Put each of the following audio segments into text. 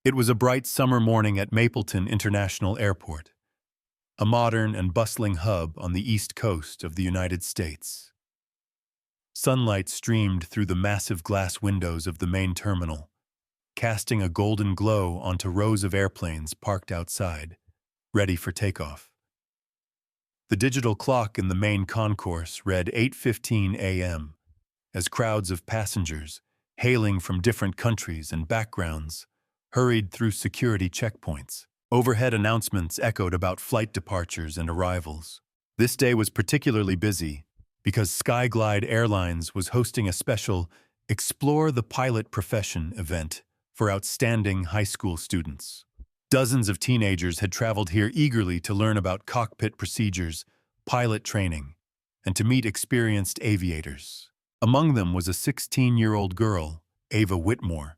It was a bright summer morning at Mapleton International Airport, a modern and bustling hub on the east coast of the United States. Sunlight streamed through the massive glass windows of the main terminal, casting a golden glow onto rows of airplanes parked outside, ready for takeoff. The digital clock in the main concourse read 8:15 a.m. as crowds of passengers, hailing from different countries and backgrounds, hurried through security checkpoints. Overhead announcements echoed about flight departures and arrivals. This day was particularly busy because Skyglide Airlines was hosting a special Explore the Pilot Profession event for outstanding high school students. Dozens of teenagers had traveled here eagerly to learn about cockpit procedures, pilot training, and to meet experienced aviators. Among them was a 16-year-old girl, Ava Whitmore,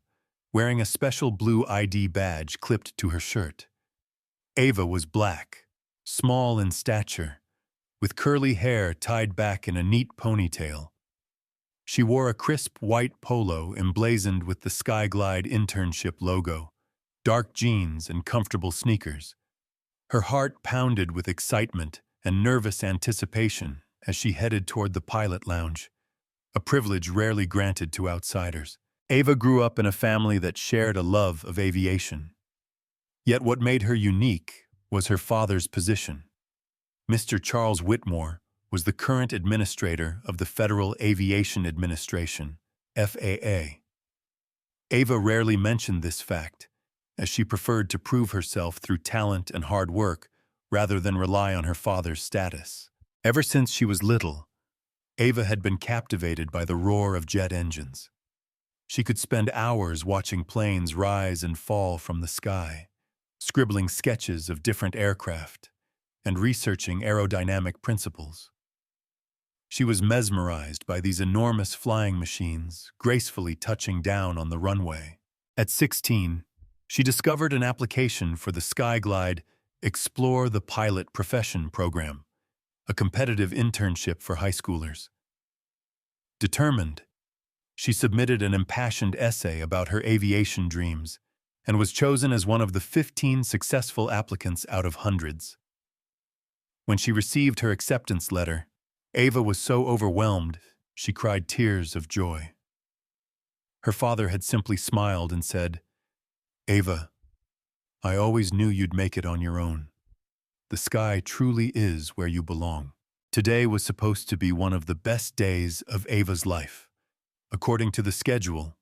wearing a special blue ID badge clipped to her shirt. Ava was black, small in stature, with curly hair tied back in a neat ponytail. She wore a crisp white polo emblazoned with the Skyglide internship logo, dark jeans and comfortable sneakers. Her heart pounded with excitement and nervous anticipation as she headed toward the pilot lounge, a privilege rarely granted to outsiders. Ava grew up in a family that shared a love of aviation. Yet what made her unique was her father's position. Mr. Charles Whitmore was the current administrator of the Federal Aviation Administration, FAA. Ava rarely mentioned this fact, as she preferred to prove herself through talent and hard work rather than rely on her father's status. Ever since she was little, Ava had been captivated by the roar of jet engines. She could spend hours watching planes rise and fall from the sky, scribbling sketches of different aircraft, and researching aerodynamic principles. She was mesmerized by these enormous flying machines gracefully touching down on the runway. At 16, she discovered an application for the Skyglide Explore the Pilot Profession program, a competitive internship for high schoolers. Determined, she submitted an impassioned essay about her aviation dreams and was chosen as one of the 15 successful applicants out of hundreds. When she received her acceptance letter, Ava was so overwhelmed she cried tears of joy. Her father had simply smiled and said, "Ava, I always knew you'd make it on your own. The sky truly is where you belong." Today was supposed to be one of the best days of Ava's life. According to the schedule,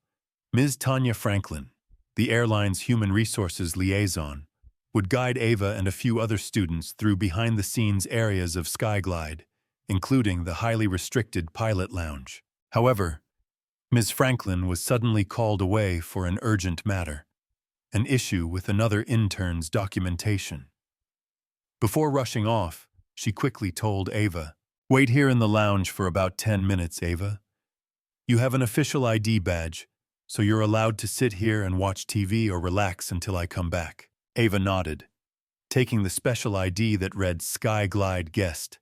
Ms. Tanya Franklin, the airline's human resources liaison, would guide Ava and a few other students through behind-the-scenes areas of Skyglide, including the highly restricted pilot lounge. However, Ms. Franklin was suddenly called away for an urgent matter, an issue with another intern's documentation. Before rushing off, she quickly told Ava, "Wait here in the lounge for about 10 minutes, Ava. You have an official ID badge, so you're allowed to sit here and watch TV or relax until I come back." Ava nodded, taking the special ID that read Skyglide Guest,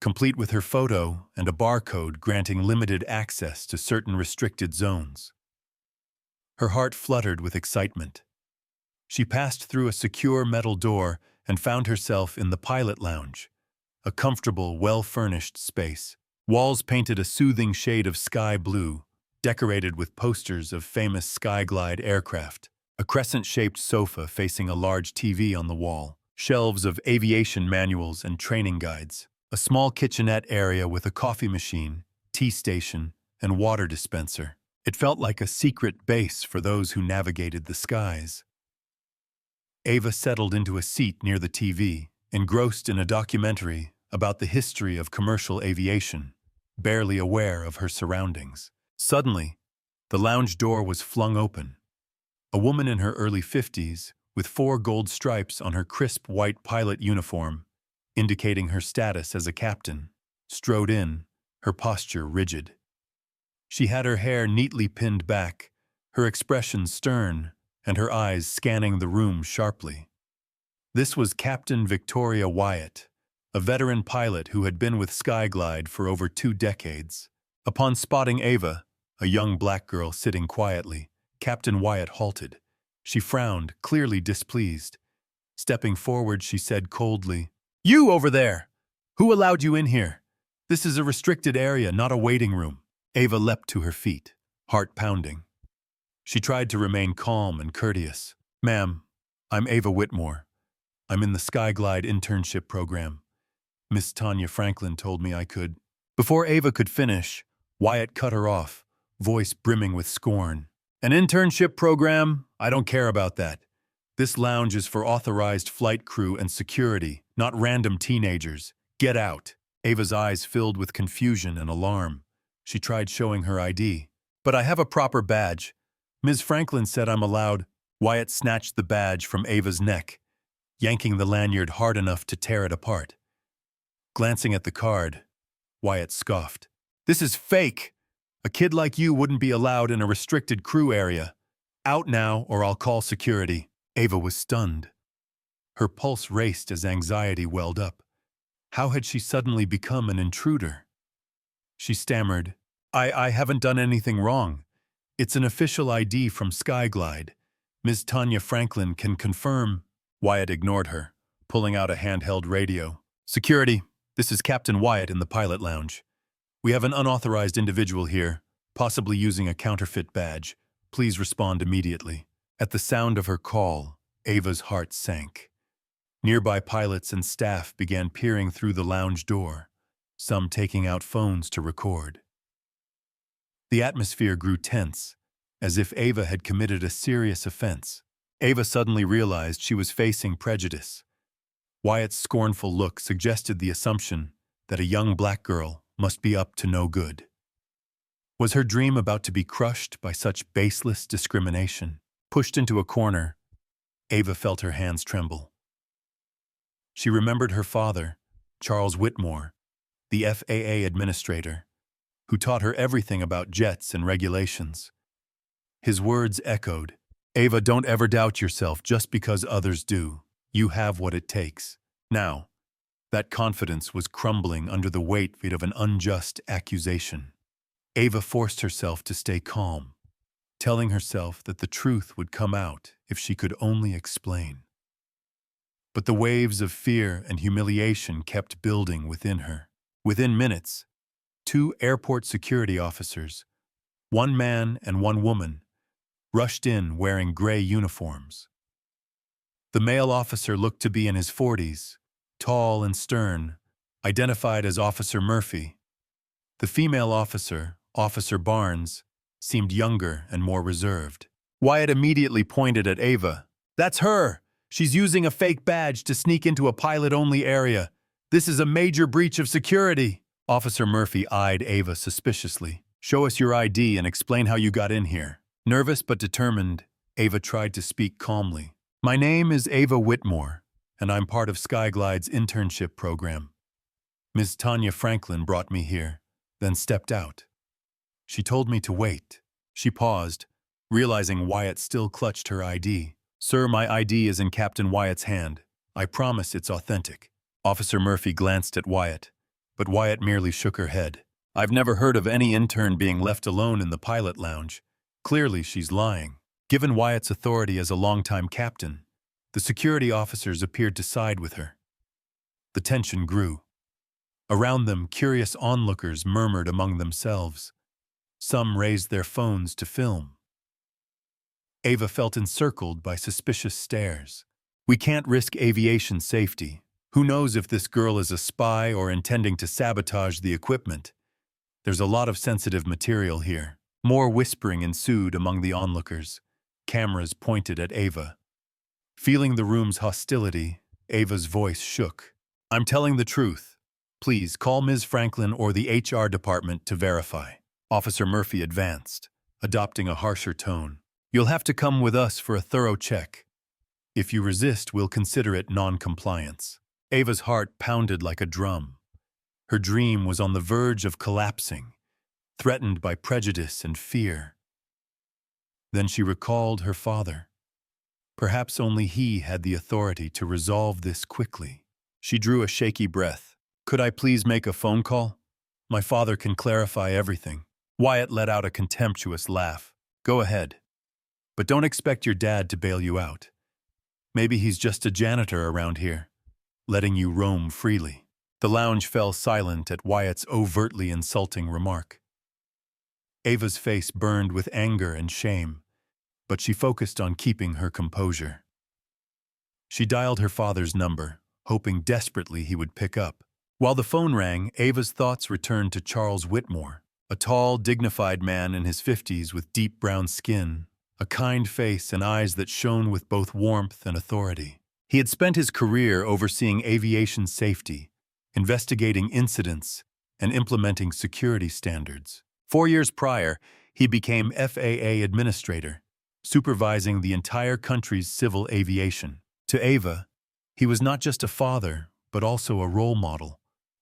complete with her photo and a barcode granting limited access to certain restricted zones. Her heart fluttered with excitement. She passed through a secure metal door and found herself in the pilot lounge, a comfortable, well-furnished space. Walls painted a soothing shade of sky blue, decorated with posters of famous Skyglide aircraft, a crescent-shaped sofa facing a large TV on the wall, shelves of aviation manuals and training guides, a small kitchenette area with a coffee machine, tea station, and water dispenser. It felt like a secret base for those who navigated the skies. Ava settled into a seat near the TV, engrossed in a documentary about the history of commercial aviation, barely aware of her surroundings. Suddenly, the lounge door was flung open. A woman in her early 50s, with 4 gold stripes on her crisp white pilot uniform, indicating her status as a captain, strode in, her posture rigid. She had her hair neatly pinned back, her expression stern, and her eyes scanning the room sharply. This was Captain Victoria Wyatt, a veteran pilot who had been with Skyglide for over 2 decades. Upon spotting Ava, a young black girl sitting quietly, Captain Wyatt halted, She frowned, clearly displeased. Stepping forward, she said coldly, "You over there! Who allowed you in here? This is a restricted area, not a waiting room." Ava leapt to her feet, heart pounding. She tried to remain calm and courteous. "Ma'am, I'm Ava Whitmore. I'm in the Skyglide internship program. Miss Tanya Franklin told me I could." Before Ava could finish, Wyatt cut her off, voice brimming with scorn. "An internship program? I don't care about that. This lounge is for authorized flight crew and security, not random teenagers. Get out." Ava's eyes filled with confusion and alarm. She tried showing her ID. "But I have a proper badge. Ms. Franklin said I'm allowed." Wyatt snatched the badge from Ava's neck, yanking the lanyard hard enough to tear it apart. Glancing at the card, Wyatt scoffed. "This is fake. A kid like you wouldn't be allowed in a restricted crew area. Out now, or I'll call security." Ava was stunned. Her pulse raced as anxiety welled up. How had she suddenly become an intruder? She stammered, I haven't done anything wrong. It's an official ID from Skyglide. Ms. Tanya Franklin can confirm." Wyatt ignored her, pulling out a handheld radio. "Security, this is Captain Wyatt in the pilot lounge. We have an unauthorized individual here, possibly using a counterfeit badge. Please respond immediately." At the sound of her call, Ava's heart sank. Nearby pilots and staff began peering through the lounge door, some taking out phones to record. The atmosphere grew tense, as if Ava had committed a serious offense. Ava suddenly realized she was facing prejudice. Wyatt's scornful look suggested the assumption that a young black girl must be up to no good. Was her dream about to be crushed by such baseless discrimination? Pushed into a corner, Ava felt her hands tremble. She remembered her father, Charles Whitmore, the FAA administrator, who taught her everything about jets and regulations. His words echoed, "Ava, don't ever doubt yourself just because others do. You have what it takes." Now, that confidence was crumbling under the weight of an unjust accusation. Ava forced herself to stay calm, telling herself that the truth would come out if she could only explain. But the waves of fear and humiliation kept building within her. Within minutes, 2 airport security officers, 1 man and 1 woman, rushed in wearing gray uniforms. The male officer looked to be in his 40s, tall and stern, identified as Officer Murphy. The female officer, Officer Barnes, seemed younger and more reserved. Wyatt immediately pointed at Ava. "That's her! She's using a fake badge to sneak into a pilot-only area. This is a major breach of security." Officer Murphy eyed Ava suspiciously. "Show us your ID and explain how you got in here." Nervous but determined, Ava tried to speak calmly. "My name is Ava Whitmore, and I'm part of Skyglide's internship program. Ms. Tanya Franklin brought me here, then stepped out. She told me to wait." She paused, realizing Wyatt still clutched her ID. "Sir, my ID is in Captain Wyatt's hand. I promise it's authentic." Officer Murphy glanced at Wyatt, but Wyatt merely shook her head. "I've never heard of any intern being left alone in the pilot lounge. Clearly, she's lying." Given Wyatt's authority as a longtime captain, the security officers appeared to side with her. The tension grew. Around them, curious onlookers murmured among themselves. Some raised their phones to film. Ava felt encircled by suspicious stares. "We can't risk aviation safety. Who knows if this girl is a spy or intending to sabotage the equipment? There's a lot of sensitive material here." More whispering ensued among the onlookers. Cameras pointed at Ava. Feeling the room's hostility, Ava's voice shook. "I'm telling the truth. Please call Ms. Franklin or the HR department to verify." Officer Murphy advanced, adopting a harsher tone. "You'll have to come with us for a thorough check. If you resist, we'll consider it non-compliance." Ava's heart pounded like a drum. Her dream was on the verge of collapsing, threatened by prejudice and fear. Then she recalled her father. Perhaps only he had the authority to resolve this quickly. She drew a shaky breath. "Could I please make a phone call? My father can clarify everything." Wyatt let out a contemptuous laugh. "Go ahead." But don't expect your dad to bail you out. Maybe he's just a janitor around here, letting you roam freely." The lounge fell silent at Wyatt's overtly insulting remark. Ava's face burned with anger and shame, but she focused on keeping her composure. She dialed her father's number, hoping desperately he would pick up. While the phone rang, Ava's thoughts returned to Charles Whitmore, a tall, dignified man in his 50s with deep brown skin, a kind face and eyes that shone with both warmth and authority. He had spent his career overseeing aviation safety, investigating incidents, and implementing security standards. 4 years prior, he became FAA administrator, supervising the entire country's civil aviation. To Ava, he was not just a father, but also a role model,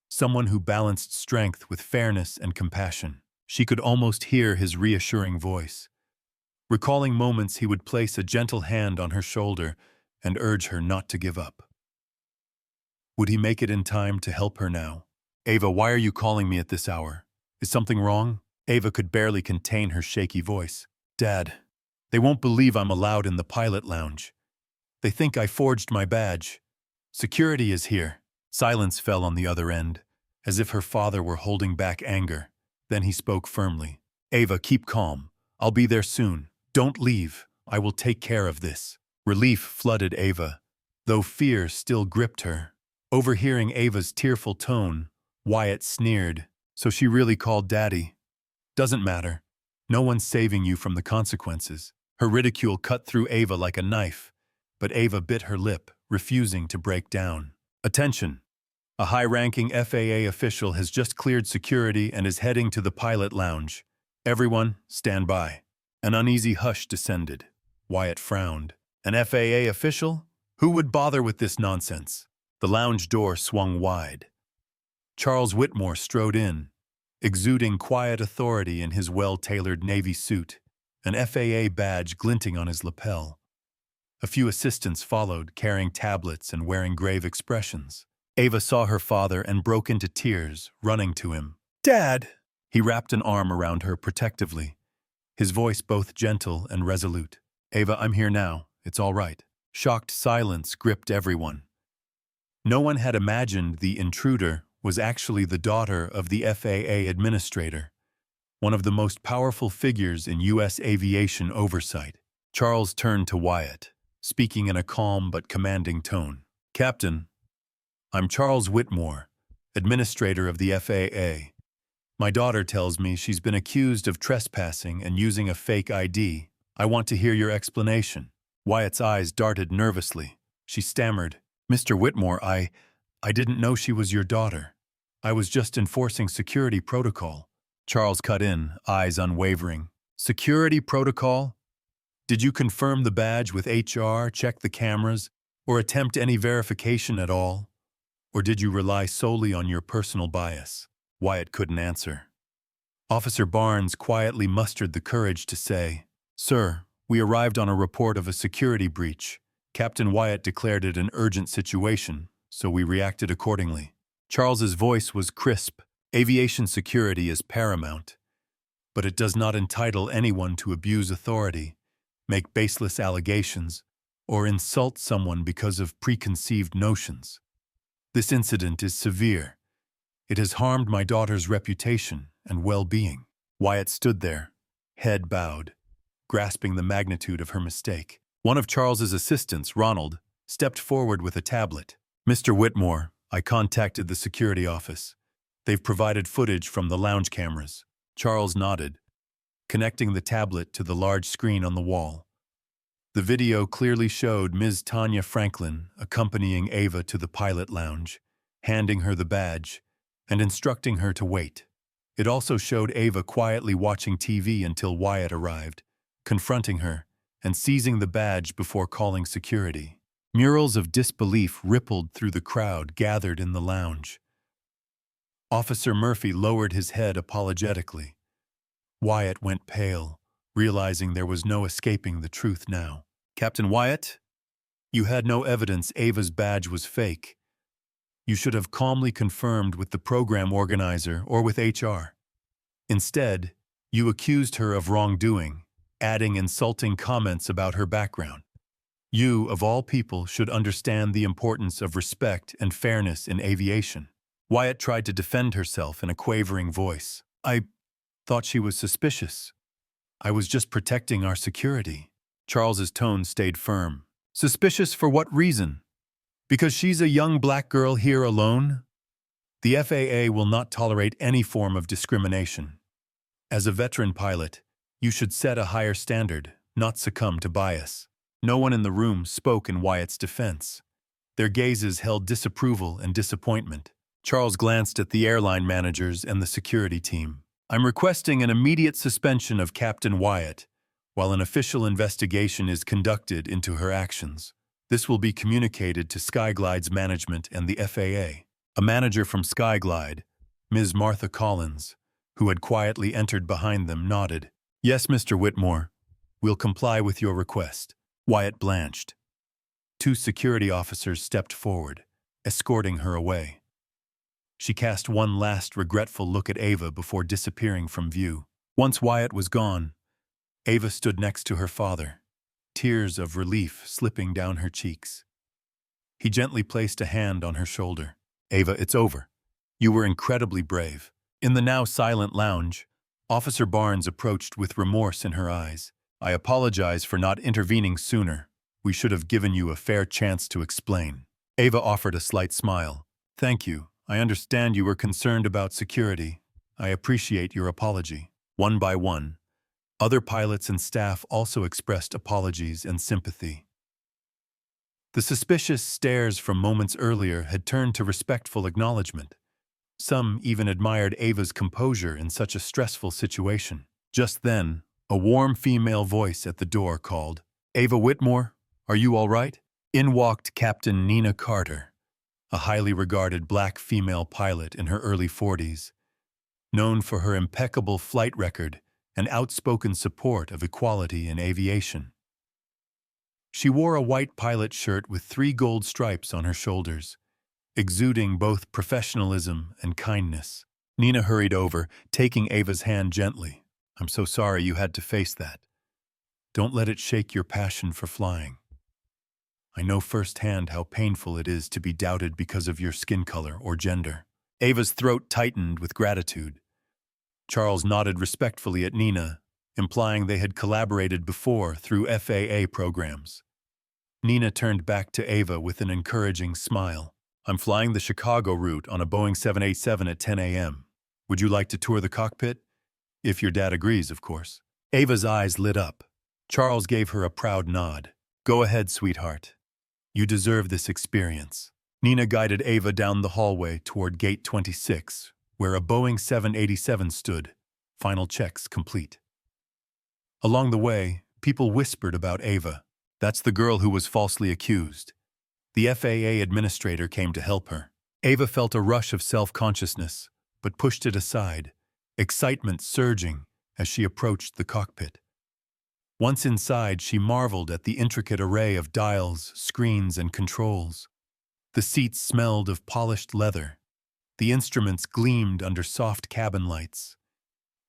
someone who balanced strength with fairness and compassion. She could almost hear his reassuring voice, recalling moments he would place a gentle hand on her shoulder and urge her not to give up. Would he make it in time to help her now? "Ava, why are you calling me at this hour? Is something wrong?" Ava could barely contain her shaky voice. "Dad, they won't believe I'm allowed in the pilot lounge. They think I forged my badge. Security is here." Silence fell on the other end, as if her father were holding back anger. Then he spoke firmly. "Ava, keep calm. I'll be there soon. Don't leave. I will take care of this." Relief flooded Ava, though fear still gripped her. Overhearing Ava's tearful tone, Wyatt sneered. "So she really called Daddy? Doesn't matter. No one's saving you from the consequences." Her ridicule cut through Ava like a knife, but Ava bit her lip, refusing to break down. "Attention! A high-ranking FAA official has just cleared security and is heading to the pilot lounge. Everyone, stand by." An uneasy hush descended. Wyatt frowned. An FAA official? Who would bother with this nonsense? The lounge door swung wide. Charles Whitmore strode in, exuding quiet authority in his well-tailored navy suit, an FAA badge glinting on his lapel. A few assistants followed, carrying tablets and wearing grave expressions. Ava saw her father and broke into tears, running to him. "Dad!" He wrapped an arm around her protectively, his voice both gentle and resolute. "Ava, I'm here now. It's all right." Shocked silence gripped everyone. No one had imagined the intruder was actually the daughter of the FAA administrator, one of the most powerful figures in U.S. aviation oversight. Charles turned to Wyatt, speaking in a calm but commanding tone. "Captain, I'm Charles Whitmore, administrator of the FAA. My daughter tells me she's been accused of trespassing and using a fake ID. I want to hear your explanation." Wyatt's eyes darted nervously. She stammered, "Mr. Whitmore, I didn't know she was your daughter. I was just enforcing security protocol." Charles cut in, eyes unwavering. "Security protocol? Did you confirm the badge with HR, check the cameras, or attempt any verification at all? Or did you rely solely on your personal bias?" Wyatt couldn't answer. Officer Barnes quietly mustered the courage to say, "Sir, we arrived on a report of a security breach. Captain Wyatt declared it an urgent situation, so we reacted accordingly." Charles's voice was crisp. "Aviation security is paramount, but it does not entitle anyone to abuse authority, make baseless allegations, or insult someone because of preconceived notions. This incident is severe. It has harmed my daughter's reputation and well-being." Wyatt stood there, head bowed, grasping the magnitude of her mistake. One of Charles's assistants, Ronald, stepped forward with a tablet. "Mr. Whitmore, I contacted the security office. They've provided footage from the lounge cameras." Charles nodded, connecting the tablet to the large screen on the wall. The video clearly showed Ms. Tanya Franklin accompanying Ava to the pilot lounge, handing her the badge, and instructing her to wait. It also showed Ava quietly watching TV until Wyatt arrived, confronting her and seizing the badge before calling security. Murals of disbelief rippled through the crowd gathered in the lounge. Officer Murphy lowered his head apologetically. Wyatt went pale, realizing there was no escaping the truth now. "Captain Wyatt, you had no evidence Ava's badge was fake. You should have calmly confirmed with the program organizer or with HR. Instead, you accused her of wrongdoing adding insulting comments about her background. You, of all people, should understand the importance of respect and fairness in aviation. Wyatt tried to defend herself in a quavering voice. I thought she was suspicious. I was just protecting our security. Charles's tone stayed firm. Suspicious for what reason? Because she's a young black girl here alone? The FAA will not tolerate any form of discrimination. As a veteran pilot, you should set a higher standard, not succumb to bias. No one in the room spoke in Wyatt's defense. Their gazes held disapproval and disappointment. Charles glanced at the airline managers and the security team. I'm requesting an immediate suspension of Captain Wyatt while an official investigation is conducted into her actions. This will be communicated to Skyglide's management and the FAA. A manager from Skyglide, Ms. Martha Collins, who had quietly entered behind them, nodded. Yes, Mr. Whitmore, we'll comply with your request. Wyatt blanched. Two security officers stepped forward, escorting her away. She cast one last regretful look at Ava before disappearing from view. Once Wyatt was gone, Ava stood next to her father, tears of relief slipping down her cheeks. He gently placed a hand on her shoulder. Ava, it's over. You were incredibly brave. In the now silent lounge, Officer Barnes approached with remorse in her eyes. I apologize for not intervening sooner. We should have given you a fair chance to explain. Ava offered a slight smile. Thank you. I understand you were concerned about security. I appreciate your apology. One by one, other pilots and staff also expressed apologies and sympathy. The suspicious stares from moments earlier had turned to respectful acknowledgement. Some even admired Ava's composure in such a stressful situation. Just then, a warm female voice at the door called, Ava Whitmore, are you all right? In walked Captain Nina Carter, a highly regarded black female pilot in her early 40s, known for her impeccable flight record and outspoken support of equality in aviation. She wore a white pilot shirt with 3 gold stripes on her shoulders, exuding both professionalism and kindness. Nina hurried over, taking Ava's hand gently. I'm so sorry you had to face that. Don't let it shake your passion for flying. I know firsthand how painful it is to be doubted because of your skin color or gender. Ava's throat tightened with gratitude. Charles nodded respectfully at Nina, implying they had collaborated before through FAA programs. Nina turned back to Ava with an encouraging smile. I'm flying the Chicago route on a Boeing 787 at 10 a.m. Would you like to tour the cockpit? If your dad agrees, of course. Ava's eyes lit up. Charles gave her a proud nod. Go ahead, sweetheart. You deserve this experience. Nina guided Ava down the hallway toward Gate 26, where a Boeing 787 stood, final checks complete. Along the way, people whispered about Ava. That's the girl who was falsely accused. The FAA administrator came to help her. Ava felt a rush of self-consciousness, but pushed it aside, excitement surging as she approached the cockpit. Once inside, she marveled at the intricate array of dials, screens, and controls. The seats smelled of polished leather. The instruments gleamed under soft cabin lights.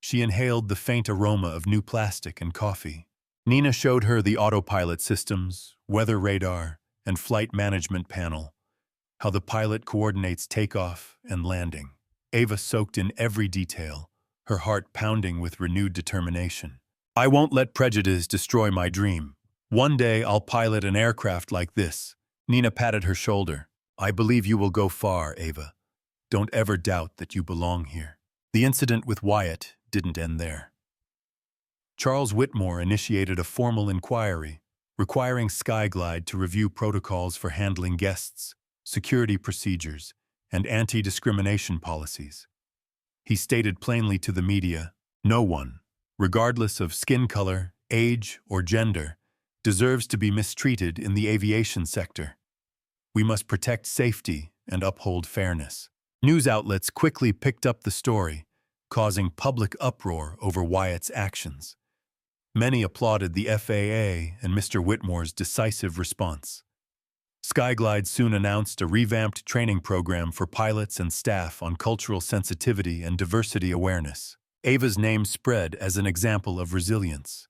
She inhaled the faint aroma of new plastic and coffee. Nina showed her the autopilot systems, weather radar, and flight management panel, how the pilot coordinates takeoff and landing. Ava soaked in every detail, her heart pounding with renewed determination. I won't let prejudice destroy my dream. One day I'll pilot an aircraft like this. Nina patted her shoulder. I believe you will go far, Ava. Don't ever doubt that you belong here. The incident with Wyatt didn't end there. Charles Whitmore initiated a formal inquiry, requiring Skyglide to review protocols for handling guests, security procedures, and anti-discrimination policies. He stated plainly to the media, no one, regardless of skin color, age, or gender, deserves to be mistreated in the aviation sector. We must protect safety and uphold fairness. News outlets quickly picked up the story, causing public uproar over Wyatt's actions. Many applauded the FAA and Mr. Whitmore's decisive response. Skyglide soon announced a revamped training program for pilots and staff on cultural sensitivity and diversity awareness. Ava's name spread as an example of resilience.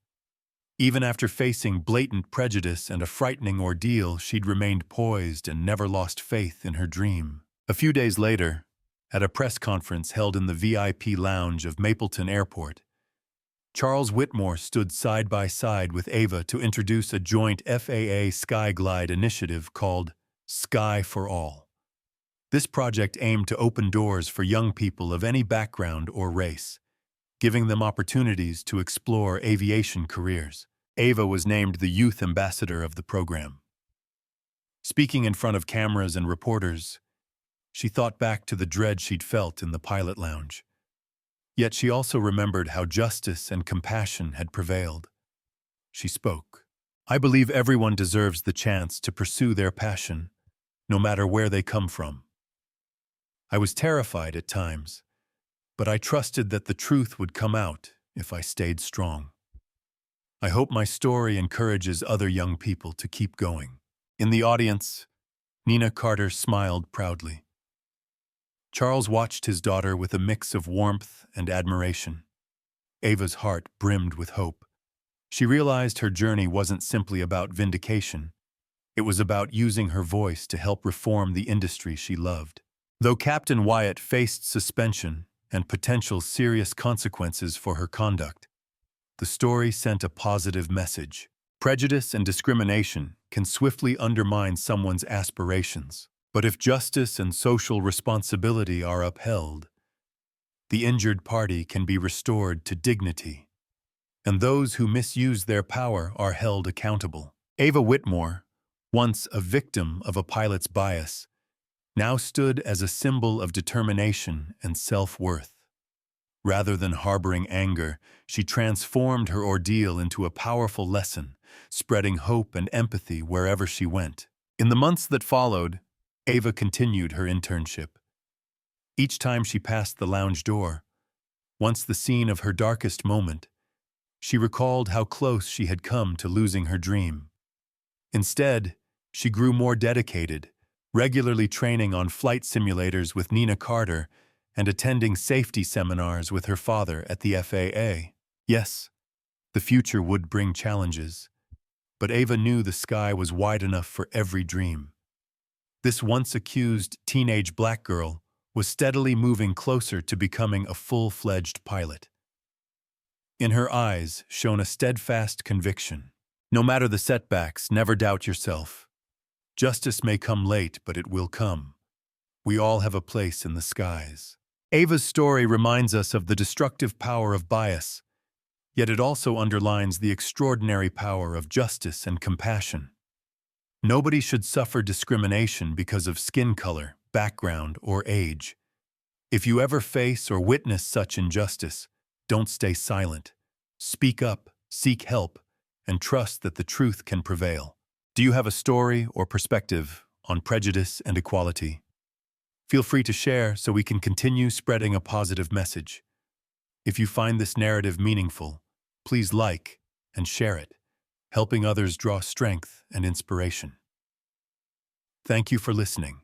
Even after facing blatant prejudice and a frightening ordeal, she'd remained poised and never lost faith in her dream. A few days later, at a press conference held in the VIP lounge of Mapleton Airport, Charles Whitmore stood side by side with Ava to introduce a joint FAA Skyglide initiative called Sky for All. This project aimed to open doors for young people of any background or race, giving them opportunities to explore aviation careers. Ava was named the youth ambassador of the program. Speaking in front of cameras and reporters, she thought back to the dread she'd felt in the pilot lounge. Yet she also remembered how justice and compassion had prevailed. She spoke. "I believe everyone deserves the chance to pursue their passion, no matter where they come from. I was terrified at times, but I trusted that the truth would come out if I stayed strong. I hope my story encourages other young people to keep going." In the audience, Nina Carter smiled proudly. Charles watched his daughter with a mix of warmth and admiration. Ava's heart brimmed with hope. She realized her journey wasn't simply about vindication. It was about using her voice to help reform the industry she loved. Though Captain Wyatt faced suspension and potential serious consequences for her conduct, the story sent a positive message. Prejudice and discrimination can swiftly undermine someone's aspirations, but if justice and social responsibility are upheld, the injured party can be restored to dignity, and those who misuse their power are held accountable. Ava Whitmore, once a victim of a pilot's bias, now stood as a symbol of determination and self-worth. Rather than harboring anger, she transformed her ordeal into a powerful lesson, spreading hope and empathy wherever she went. In the months that followed, Ava continued her internship. Each time she passed the lounge door, once the scene of her darkest moment, she recalled how close she had come to losing her dream. Instead, she grew more dedicated, regularly training on flight simulators with Nina Carter and attending safety seminars with her father at the FAA. Yes, the future would bring challenges, but Ava knew the sky was wide enough for every dream. This once accused teenage black girl was steadily moving closer to becoming a full-fledged pilot. In her eyes shone a steadfast conviction. No matter the setbacks, never doubt yourself. Justice may come late, but it will come. We all have a place in the skies. Ava's story reminds us of the destructive power of bias, yet it also underlines the extraordinary power of justice and compassion. Nobody should suffer discrimination because of skin color, background, or age. If you ever face or witness such injustice, don't stay silent. Speak up, seek help, and trust that the truth can prevail. Do you have a story or perspective on prejudice and equality? Feel free to share so we can continue spreading a positive message. If you find this narrative meaningful, please like and share it, helping others draw strength and inspiration. Thank you for listening,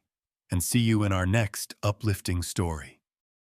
and see you in our next uplifting story.